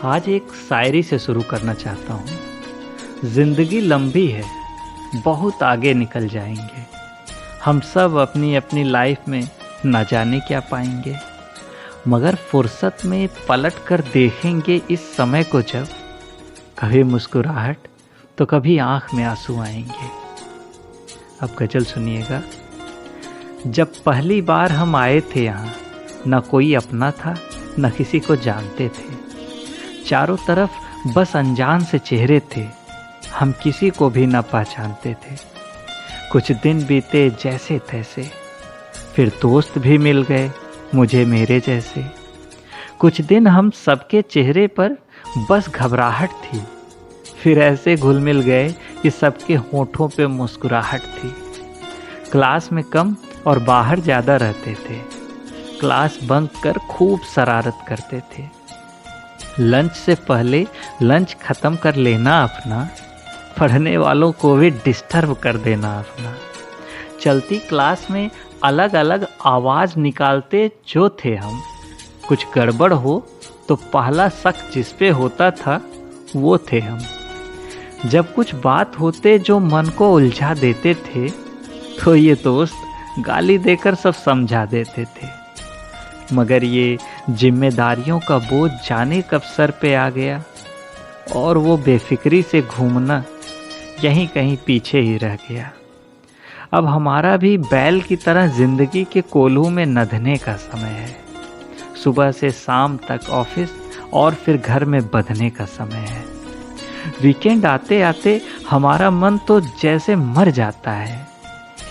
आज एक शायरी से शुरू करना चाहता हूँ। ज़िंदगी लंबी है, बहुत आगे निकल जाएंगे। हम सब अपनी अपनी लाइफ में न जाने क्या पाएंगे, मगर फुर्सत में पलट कर देखेंगे इस समय को जब, कभी मुस्कुराहट तो कभी आँख में आंसू आएंगे। अब गज़ल सुनिएगा। जब पहली बार हम आए थे यहाँ, न कोई अपना था न किसी को जानते थे। चारों तरफ बस अनजान से चेहरे थे, हम किसी को भी न पहचानते थे। कुछ दिन बीते जैसे तैसे, फिर दोस्त भी मिल गए मुझे मेरे जैसे। कुछ दिन हम सबके चेहरे पर बस घबराहट थी, फिर ऐसे घुल मिल गए कि सबके होठों पे मुस्कुराहट थी। क्लास में कम और बाहर ज़्यादा रहते थे, क्लास बंक कर खूब शरारत करते थे। लंच से पहले लंच ख़त्म कर लेना अपना, पढ़ने वालों को भी डिस्टर्ब कर देना अपना। चलती क्लास में अलग अलग आवाज़ निकालते जो थे हम, कुछ गड़बड़ हो तो पहला शक जिस पे होता था वो थे हम। जब कुछ बात होते जो मन को उलझा देते थे, तो ये दोस्त गाली देकर सब समझा देते थे। मगर ये जिम्मेदारियों का बोझ जाने कब सर पे आ गया, और वो बेफिक्री से घूमना यहीं कहीं पीछे ही रह गया। अब हमारा भी बैल की तरह ज़िंदगी के कोल्हू में नधने का समय है। सुबह से शाम तक ऑफिस और फिर घर में बंधने का समय है। वीकेंड आते आते हमारा मन तो जैसे मर जाता है।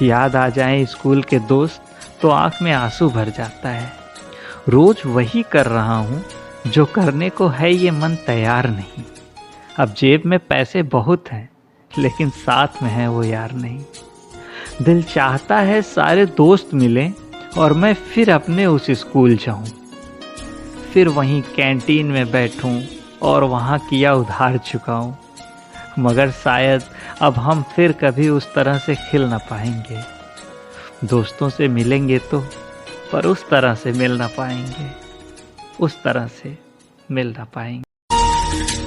याद आ जाए स्कूल के दोस्त तो आंख में आंसू भर जाता है। रोज वही कर रहा हूँ जो करने को है, ये मन तैयार नहीं। अब जेब में पैसे बहुत हैं, लेकिन साथ में है वो यार नहीं। दिल चाहता है सारे दोस्त मिलें और मैं फिर अपने उस स्कूल जाऊँ, फिर वहीं कैंटीन में बैठूं और वहाँ किया उधार चुकाऊं। मगर शायद अब हम फिर कभी उस तरह से खिल ना पाएंगे। दोस्तों से मिलेंगे तो, पर उस तरह से मिल ना पाएंगे, उस तरह से मिल ना पाएंगे।